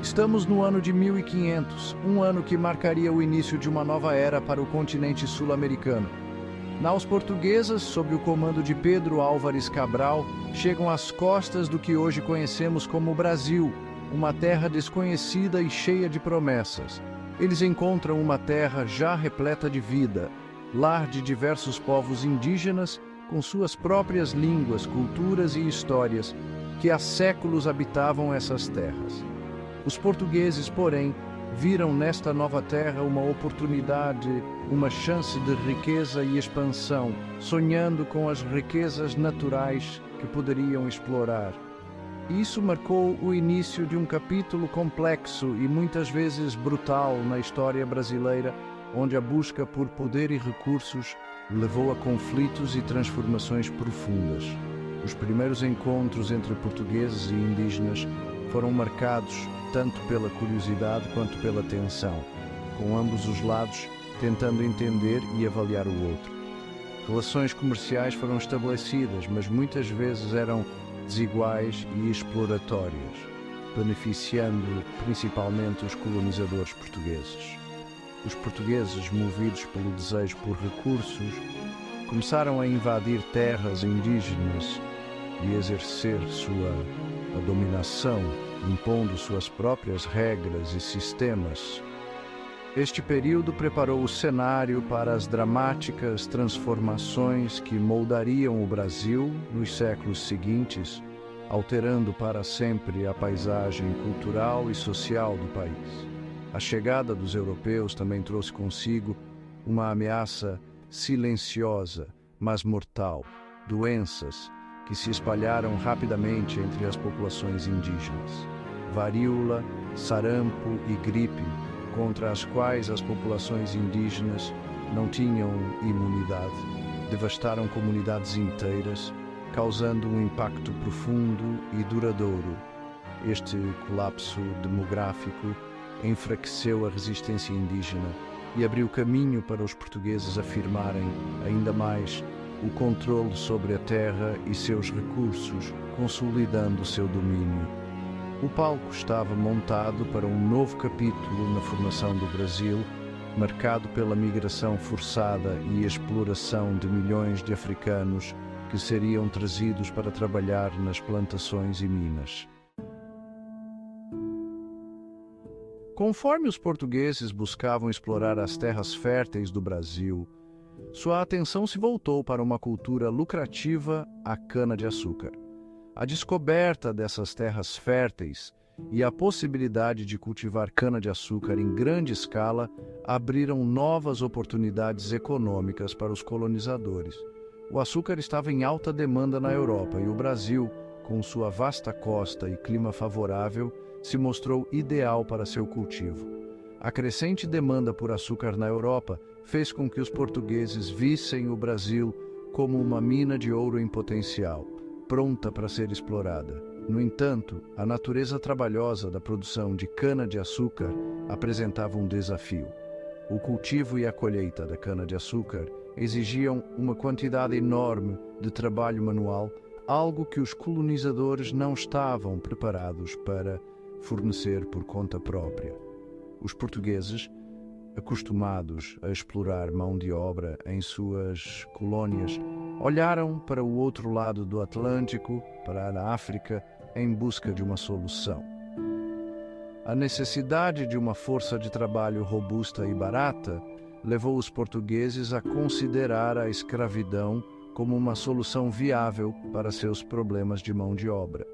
Estamos no ano de 1500, um ano que marcaria o início de uma nova era para o continente sul-americano. Naus portuguesas, sob o comando de Pedro Álvares Cabral, chegam às costas do que hoje conhecemos como Brasil, uma terra desconhecida e cheia de promessas. Eles encontram uma terra já repleta de vida, lar de diversos povos indígenas com suas próprias línguas, culturas e histórias, que há séculos habitavam essas terras. Os portugueses, porém, viram nesta nova terra uma oportunidade, uma chance de riqueza e expansão, sonhando com as riquezas naturais que poderiam explorar. Isso marcou o início de um capítulo complexo e muitas vezes brutal na história brasileira, onde a busca por poder e recursos levou a conflitos e transformações profundas. Os primeiros encontros entre portugueses e indígenas foram marcados tanto pela curiosidade quanto pela tensão, com ambos os lados tentando entender e avaliar o outro. Relações comerciais foram estabelecidas, mas muitas vezes eram desiguais e exploratórias, beneficiando principalmente os colonizadores portugueses. Os portugueses, movidos pelo desejo por recursos, começaram a invadir terras indígenas e exercer a dominação, impondo suas próprias regras e sistemas. Este período preparou o cenário para as dramáticas transformações que moldariam o Brasil nos séculos seguintes, alterando para sempre a paisagem cultural e social do país. A chegada dos europeus também trouxe consigo uma ameaça silenciosa, mas mortal, doenças que se espalharam rapidamente entre as populações indígenas. Varíola, sarampo e gripe, contra as quais as populações indígenas não tinham imunidade, devastaram comunidades inteiras, causando um impacto profundo e duradouro. Este colapso demográfico enfraqueceu a resistência indígena e abriu caminho para os portugueses afirmarem ainda mais o controle sobre a terra e seus recursos, consolidando seu domínio. O palco estava montado para um novo capítulo na formação do Brasil, marcado pela migração forçada e exploração de milhões de africanos que seriam trazidos para trabalhar nas plantações e minas. Conforme os portugueses buscavam explorar as terras férteis do Brasil, sua atenção se voltou para uma cultura lucrativa, a cana-de-açúcar. A descoberta dessas terras férteis e a possibilidade de cultivar cana-de-açúcar em grande escala abriram novas oportunidades econômicas para os colonizadores. O açúcar estava em alta demanda na Europa e o Brasil, com sua vasta costa e clima favorável, se mostrou ideal para seu cultivo. A crescente demanda por açúcar na Europa fez com que os portugueses vissem o Brasil como uma mina de ouro em potencial, pronta para ser explorada. No entanto, a natureza trabalhosa da produção de cana-de-açúcar apresentava um desafio. O cultivo e a colheita da cana-de-açúcar exigiam uma quantidade enorme de trabalho manual, algo que os colonizadores não estavam preparados para fornecer por conta própria. Os portugueses, acostumados a explorar mão de obra em suas colônias, olharam para o outro lado do Atlântico, para a África, em busca de uma solução. A necessidade de uma força de trabalho robusta e barata levou os portugueses a considerar a escravidão como uma solução viável para seus problemas de mão de obra.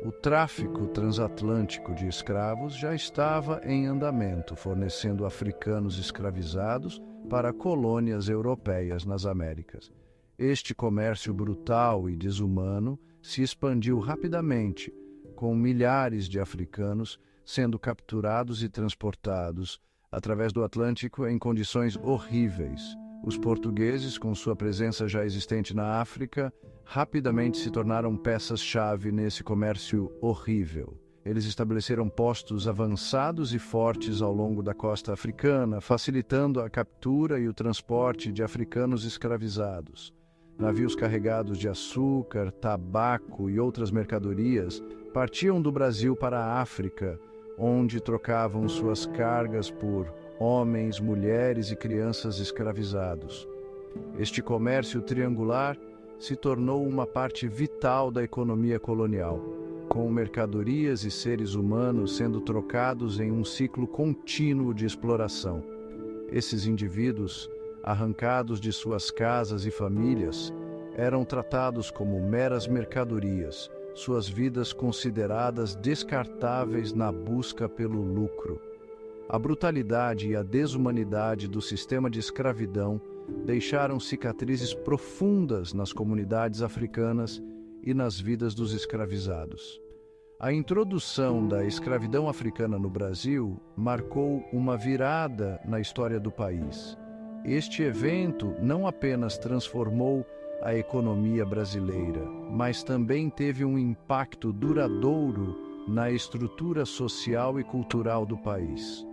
O tráfico transatlântico de escravos já estava em andamento, fornecendo africanos escravizados para colônias europeias nas Américas. Este comércio brutal e desumano se expandiu rapidamente, com milhares de africanos sendo capturados e transportados através do Atlântico em condições horríveis. Os portugueses, com sua presença já existente na África, rapidamente se tornaram peças-chave nesse comércio horrível. Eles estabeleceram postos avançados e fortes ao longo da costa africana, facilitando a captura e o transporte de africanos escravizados. Navios carregados de açúcar, tabaco e outras mercadorias partiam do Brasil para a África, onde trocavam suas cargas por homens, mulheres e crianças escravizados. Este comércio triangular se tornou uma parte vital da economia colonial, com mercadorias e seres humanos sendo trocados em um ciclo contínuo de exploração. Esses indivíduos, arrancados de suas casas e famílias, eram tratados como meras mercadorias, suas vidas consideradas descartáveis na busca pelo lucro. A brutalidade e a desumanidade do sistema de escravidão deixaram cicatrizes profundas nas comunidades africanas e nas vidas dos escravizados. A introdução da escravidão africana no Brasil marcou uma virada na história do país. Este evento não apenas transformou a economia brasileira, mas também teve um impacto duradouro na estrutura social e cultural do país.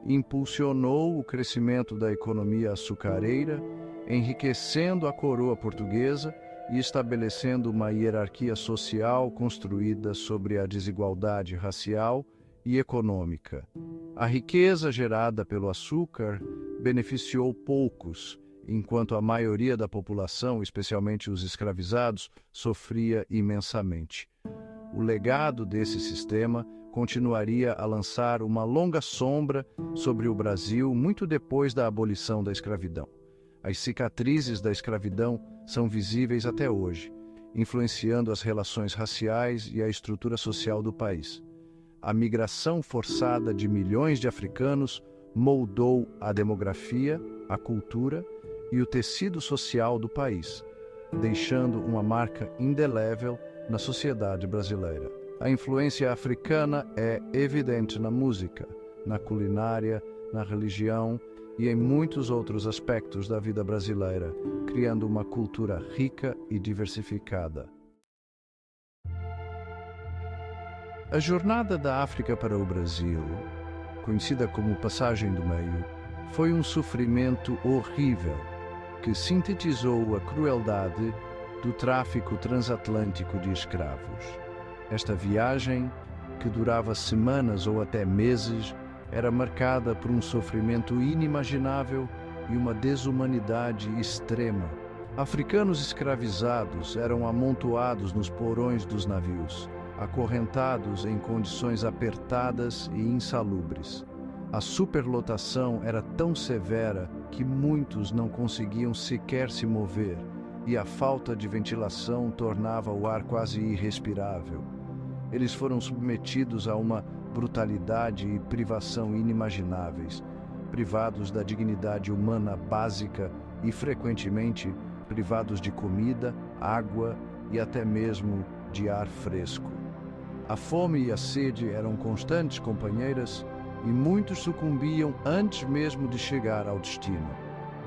Impulsionou o crescimento da economia açucareira, enriquecendo a coroa portuguesa e estabelecendo uma hierarquia social construída sobre a desigualdade racial e econômica. A riqueza gerada pelo açúcar beneficiou poucos, enquanto a maioria da população, especialmente os escravizados, sofria imensamente. O legado desse sistema continuaria a lançar uma longa sombra sobre o Brasil muito depois da abolição da escravidão. As cicatrizes da escravidão são visíveis até hoje, influenciando as relações raciais e a estrutura social do país. A migração forçada de milhões de africanos moldou a demografia, a cultura e o tecido social do país, deixando uma marca indelével na sociedade brasileira. A influência africana é evidente na música, na culinária, na religião e em muitos outros aspectos da vida brasileira, criando uma cultura rica e diversificada. A jornada da África para o Brasil, conhecida como Passagem do Meio, foi um sofrimento horrível que sintetizou a crueldade do tráfico transatlântico de escravos. Esta viagem, que durava semanas ou até meses, era marcada por um sofrimento inimaginável e uma desumanidade extrema. Africanos escravizados eram amontoados nos porões dos navios, acorrentados em condições apertadas e insalubres. A superlotação era tão severa que muitos não conseguiam sequer se mover, e a falta de ventilação tornava o ar quase irrespirável. Eles foram submetidos a uma brutalidade e privação inimagináveis, privados da dignidade humana básica e, frequentemente, privados de comida, água e até mesmo de ar fresco. A fome e a sede eram constantes companheiras e muitos sucumbiam antes mesmo de chegar ao destino.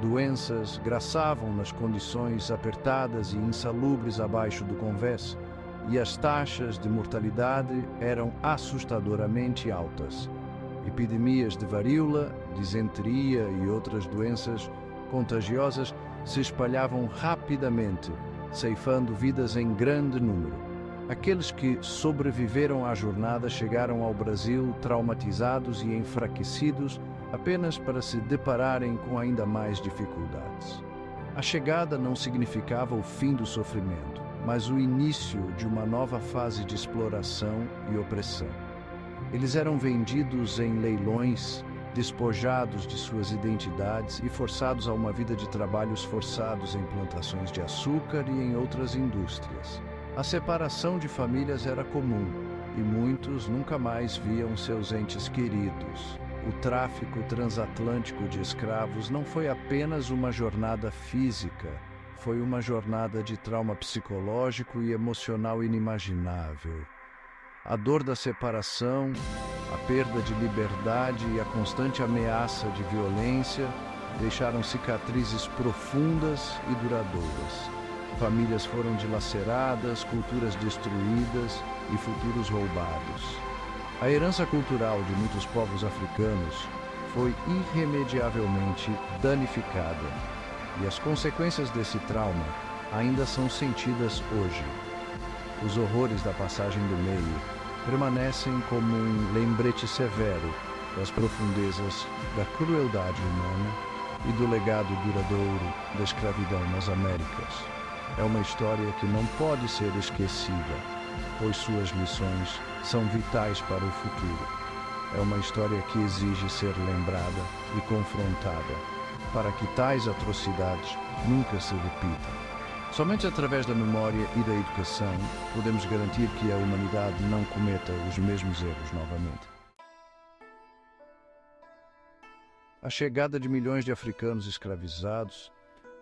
Doenças graçavam nas condições apertadas e insalubres abaixo do convés, e as taxas de mortalidade eram assustadoramente altas. Epidemias de varíola, disenteria e outras doenças contagiosas se espalhavam rapidamente, ceifando vidas em grande número. Aqueles que sobreviveram à jornada chegaram ao Brasil traumatizados e enfraquecidos apenas para se depararem com ainda mais dificuldades. A chegada não significava o fim do sofrimento, mas o início de uma nova fase de exploração e opressão. Eles eram vendidos em leilões, despojados de suas identidades e forçados a uma vida de trabalhos forçados em plantações de açúcar e em outras indústrias. A separação de famílias era comum e muitos nunca mais viam seus entes queridos. O tráfico transatlântico de escravos não foi apenas uma jornada física, foi uma jornada de trauma psicológico e emocional inimaginável. A dor da separação, a perda de liberdade e a constante ameaça de violência deixaram cicatrizes profundas e duradouras. Famílias foram dilaceradas, culturas destruídas e futuros roubados. A herança cultural de muitos povos africanos foi irremediavelmente danificada, e as consequências desse trauma ainda são sentidas hoje. Os horrores da passagem do meio permanecem como um lembrete severo das profundezas da crueldade humana e do legado duradouro da escravidão nas Américas. É uma história que não pode ser esquecida, pois suas lições são vitais para o futuro. É uma história que exige ser lembrada e confrontada, para que tais atrocidades nunca se repitam. Somente através da memória e da educação podemos garantir que a humanidade não cometa os mesmos erros novamente. A chegada de milhões de africanos escravizados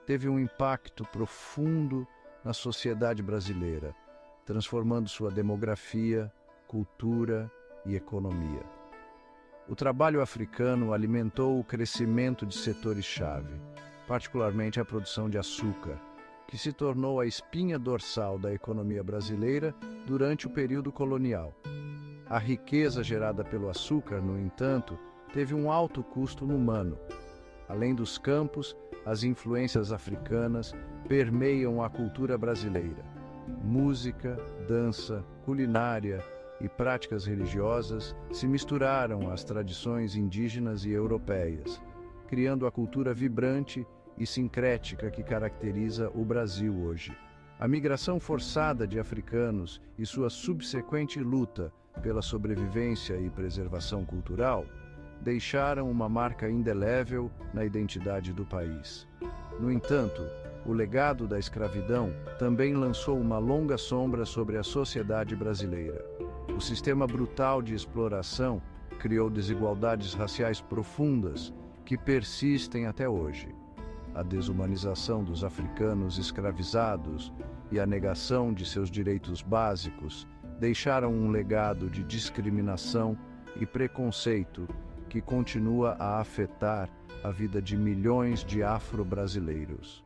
teve um impacto profundo na sociedade brasileira, transformando sua demografia, cultura e economia. O trabalho africano alimentou o crescimento de setores-chave, particularmente a produção de açúcar, que se tornou a espinha dorsal da economia brasileira durante o período colonial. A riqueza gerada pelo açúcar, no entanto, teve um alto custo humano. Além dos campos, as influências africanas permeiam a cultura brasileira. Música, dança, culinária e práticas religiosas se misturaram às tradições indígenas e europeias, criando a cultura vibrante e sincrética que caracteriza o Brasil hoje. A migração forçada de africanos e sua subsequente luta pela sobrevivência e preservação cultural deixaram uma marca indelével na identidade do país. No entanto, o legado da escravidão também lançou uma longa sombra sobre a sociedade brasileira. O sistema brutal de exploração criou desigualdades raciais profundas que persistem até hoje. A desumanização dos africanos escravizados e a negação de seus direitos básicos deixaram um legado de discriminação e preconceito que continua a afetar a vida de milhões de afro-brasileiros.